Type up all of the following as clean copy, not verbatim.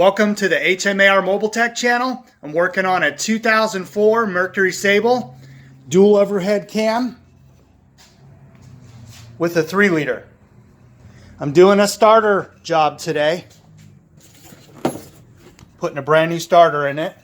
Welcome to the HMAR Mobile Tech channel. I'm working on a 2004 Mercury Sable dual overhead cam with a 3-liter. I'm doing a starter job today. Putting a brand new starter in it.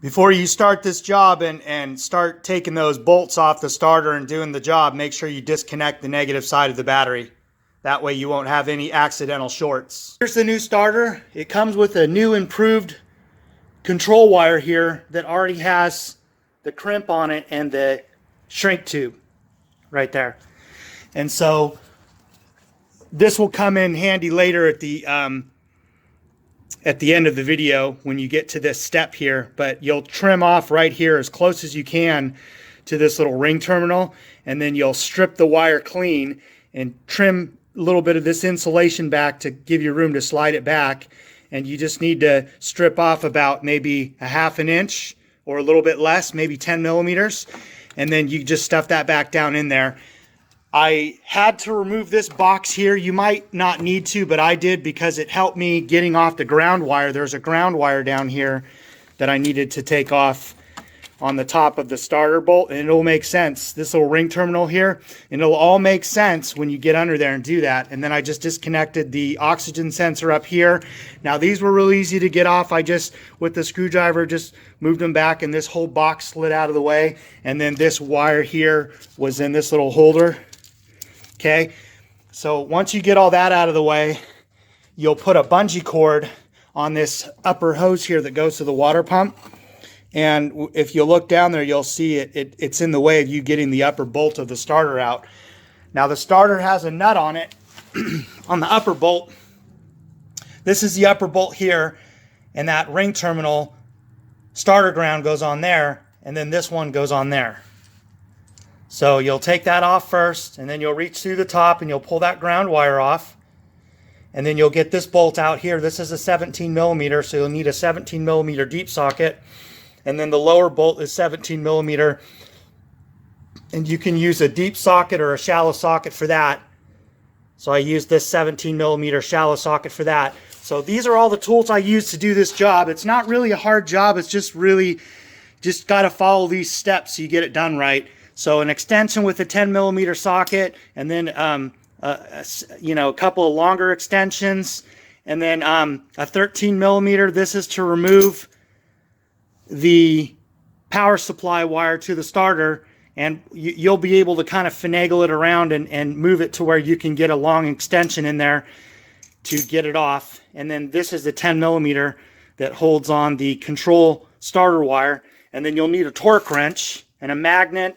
Before you start this job and start taking those bolts off the starter and doing the job, make sure you disconnect the negative side of the battery. That way you won't have any accidental shorts. Here's the new starter. It comes with a new improved control wire here that already has the crimp on it and the shrink tube right there. And so this will come in handy later at the end of the video when you get to this step here, but you'll trim off right here as close as you can to this little ring terminal, and then you'll strip the wire clean and trim a little bit of this insulation back to give you room to slide it back. And you just need to strip off about maybe a ½ an inch or a little bit less, maybe 10 millimeters, and then you just stuff that back down in there. I had to remove this box here. You might not need to, but I did because it helped me getting off the ground wire. There's a ground wire down here that I needed to take off on the top of the starter bolt, and it'll make sense. This little ring terminal here, and it'll all make sense when you get under there and do that. And then I just disconnected the oxygen sensor up here. Now these were really easy to get off. I just, with the screwdriver, just moved them back, and this whole box slid out of the way. And then this wire here was in this little holder. Okay, so once you get all that out of the way, you'll put a bungee cord on this upper hose here that goes to the water pump. And if you look down there, you'll see it's in the way of you getting the upper bolt of the starter out. Now the starter has a nut on it on the upper bolt. This is the upper bolt here, and that ring terminal starter ground goes on there, and then this one goes on there. So you'll take that off first, and then you'll reach through the top and you'll pull that ground wire off. And then you'll get this bolt out here. This is a 17 millimeter, so you'll need a 17 millimeter deep socket. And then the lower bolt is 17 millimeter. And you can use a deep socket or a shallow socket for that. So I use this 17 millimeter shallow socket for that. So these are all the tools I use to do this job. It's not really a hard job. It's just really, just got to follow these steps so you get it done right. So an extension with a 10 millimeter socket, and then a couple of longer extensions, and then a 13 millimeter. This is to remove the power supply wire to the starter, and you'll be able to kind of finagle it around and move it to where you can get a long extension in there to get it off. And then this is the 10 millimeter that holds on the control starter wire. And then you'll need a torque wrench and a magnet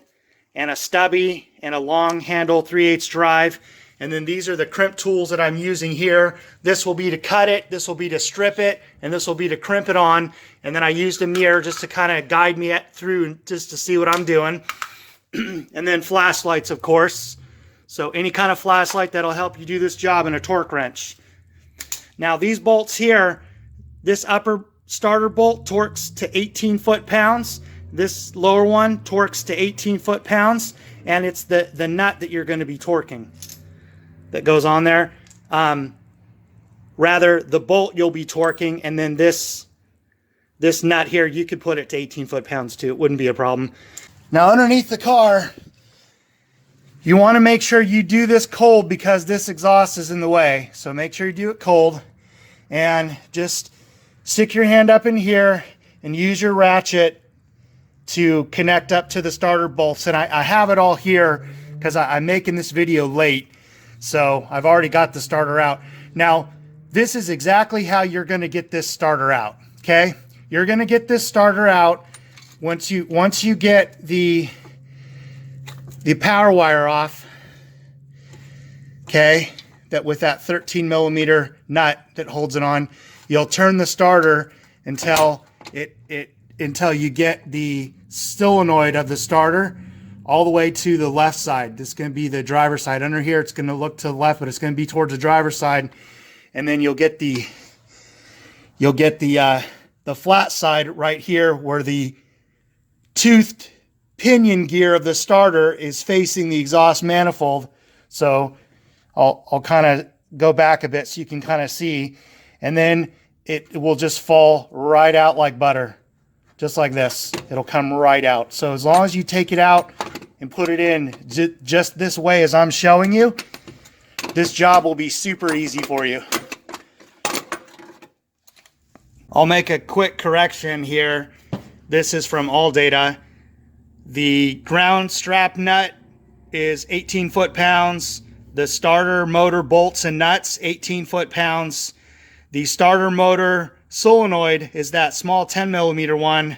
and a stubby and a long handle 3/8 drive. And then these are the crimp tools that I'm using here. This will be to cut it, this will be to strip it, and this will be to crimp it on. And then I used a mirror just to kind of guide me through, just to see what I'm doing. And then flashlights, of course. So any kind of flashlight that'll help you do this job, and a torque wrench. Now these bolts here, this upper starter bolt torques to 18 foot-pounds. This lower one torques to 18 foot-pounds. And it's the nut that you're going to be torquing that goes on there. Rather, the bolt you'll be torquing, and then this nut here, you could put it to 18 foot-pounds too. It wouldn't be a problem. Now underneath the car, you want to make sure you do this cold because this exhaust is in the way. So make sure you do it cold, and just stick your hand up in here and use your ratchet to connect up to the starter bolts. And I have it all here because I'm making this video late. So I've already got the starter out. Now, this is exactly how you're going to get this starter out, okay? You're going to get this starter out once you get the power wire off, okay? That with that 13 millimeter nut that holds it on, you'll turn the starter until you get the solenoid of the starter all the way to the left side. This is going to be the driver's side. Under here, it's going to look to the left, but it's going to be towards the driver's side. And then you'll get the flat side right here, where the toothed pinion gear of the starter is facing the exhaust manifold. So I'll kind of go back a bit so you can kind of see. And then it will just fall right out like butter, just like this. It'll come right out. So as long as you take it out and put it in just this way as I'm showing you, this job will be super easy for you. I'll make a quick correction here. This is from ALLDATA. The ground strap nut is 18 foot-pounds. The starter motor bolts and nuts, 18 foot-pounds. The starter motor solenoid is that small 10 millimeter one.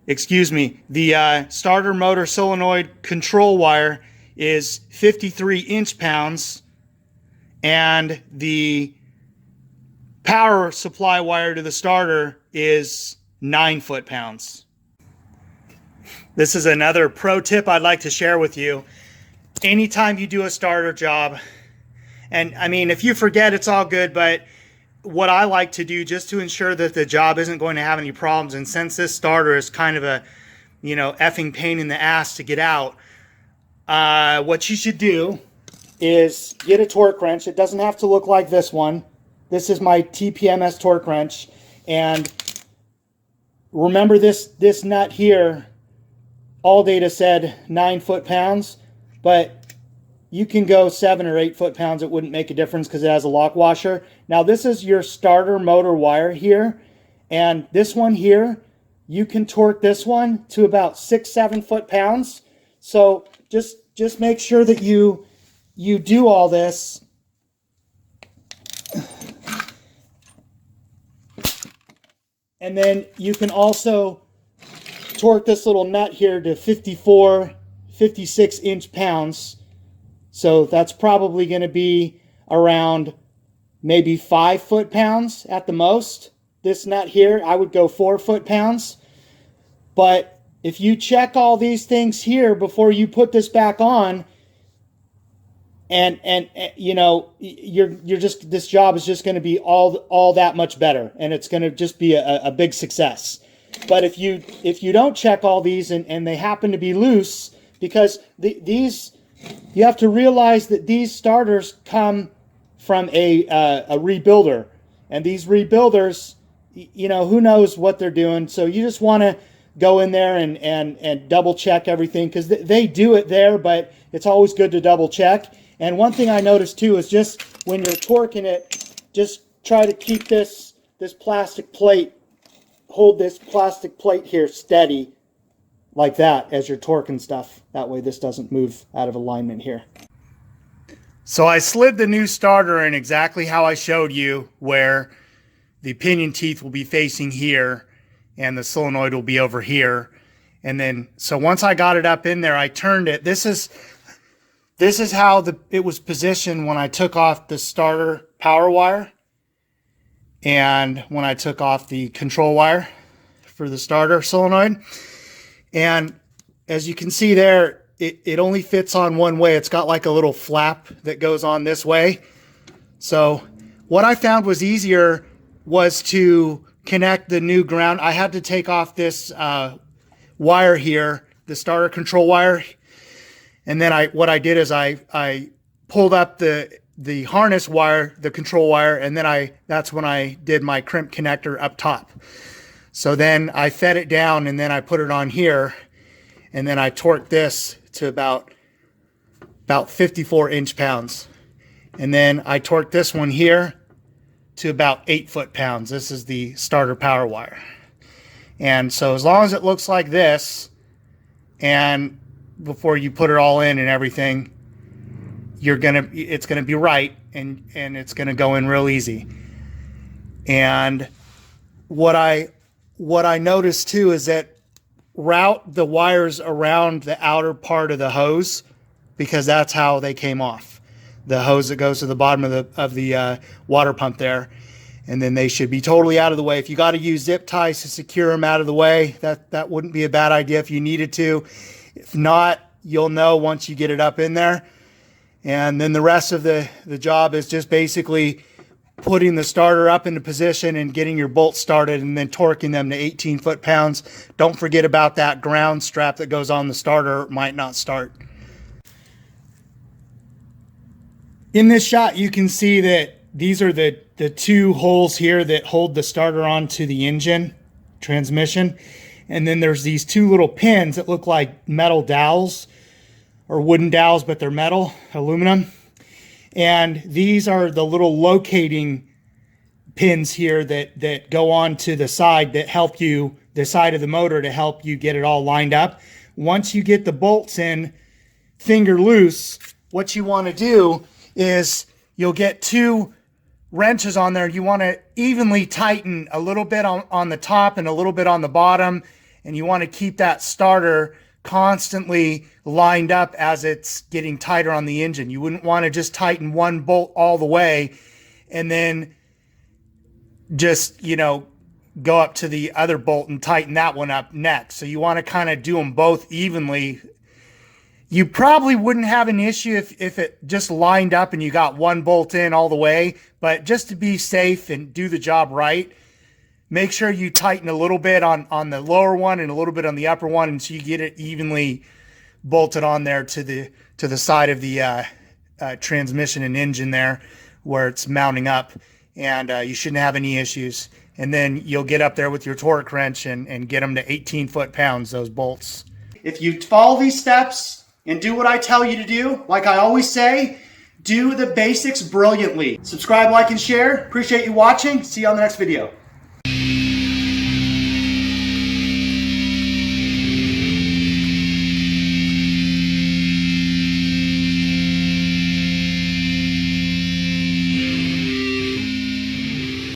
Excuse me. The starter motor solenoid control wire is 53 inch-pounds. And the power supply wire to the starter is 9 foot-pounds. This is another pro tip I'd like to share with you. Anytime you do a starter job, and I mean, if you forget, it's all good, but what I like to do just to ensure that the job isn't going to have any problems, and since this starter is kind of a, you know, effing pain in the ass to get out, what you should do is get a torque wrench. It doesn't have to look like this one. This is my TPMS torque wrench, and remember this nut here, ALLDATA said 9 foot-pounds, but you can go 7 or 8 foot-pounds. It wouldn't make a difference because it has a lock washer. Now this is your starter motor wire here, and this one here, you can torque this one to about 6-7 foot-pounds. So just make sure that you do all this. And then you can also torque this little nut here to 54, 56 inch-pounds. So that's probably going to be around maybe 5 foot-pounds at the most. This nut here, I would go 4 foot-pounds. But if you check all these things here before you put this back on, and you know, this job is just going to be all that much better, and it's going to just be a big success. But if you don't check all these and they happen to be loose, because these, you have to realize that these starters come from a rebuilder, and these rebuilders, you know, who knows what they're doing. So you just want to go in there and double check everything, because they do it there, but it's always good to double check. And one thing I noticed too is just when you're torquing it, just try to keep this plastic plate, hold this plastic plate here steady like that as you're torquing stuff. That way this doesn't move out of alignment here. So I slid the new starter in exactly how I showed you, where the pinion teeth will be facing here and the solenoid will be over here. And then, so once I got it up in there, I turned it. This is how it was positioned when I took off the starter power wire and when I took off the control wire for the starter solenoid. And as you can see there, it only fits on one way. It's got like a little flap that goes on this way. So what I found was easier was to connect the new ground. I had to take off this wire here, the starter control wire. And then what I did is I pulled up the harness wire, the control wire, and then that's when I did my crimp connector up top. So then I fed it down, and then I put it on here, and then I torqued this to about 54 inch-pounds. And then I torqued this one here to about 8 foot-pounds. This is the starter power wire. And so as long as it looks like this, and before you put it all in and everything, it's gonna be right, and it's gonna go in real easy. And what I noticed too is that route the wires around the outer part of the hose, because that's how they came off. The hose that goes to the bottom of the water pump there, and then they should be totally out of the way. If you got to use zip ties to secure them out of the way, that wouldn't be a bad idea if you needed to. If not, you'll know once you get it up in there. And then the rest of the job is just basically putting the starter up into position and getting your bolts started, and then torquing them to 18 foot-pounds. Don't forget about that ground strap that goes on the starter. It might not start. In this shot, you can see that these are the two holes here that hold the starter onto the engine transmission. And then there's these two little pins that look like metal dowels or wooden dowels, but they're metal, aluminum. And these are the little locating pins here that go on to the side that help you, the side of the motor, to help you get it all lined up. Once you get the bolts in finger loose, what you want to do is you'll get two wrenches on there. You want to evenly tighten a little bit on the top and a little bit on the bottom, and you want to keep that starter constantly lined up as it's getting tighter on the engine. You wouldn't want to just tighten one bolt all the way and then just, you know, go up to the other bolt and tighten that one up next. So you want to kind of do them both evenly. You probably wouldn't have an issue if it just lined up and you got one bolt in all the way, but just to be safe and do the job right, make sure you tighten a little bit on the lower one and a little bit on the upper one, and so you get it evenly bolted on there to the side of the transmission and engine there where it's mounting up, and you shouldn't have any issues. And then you'll get up there with your torque wrench and get them to 18 foot-pounds, those bolts. If you follow these steps and do what I tell you to do, like I always say, do the basics brilliantly. Subscribe, like, and share. Appreciate you watching. See you on the next video.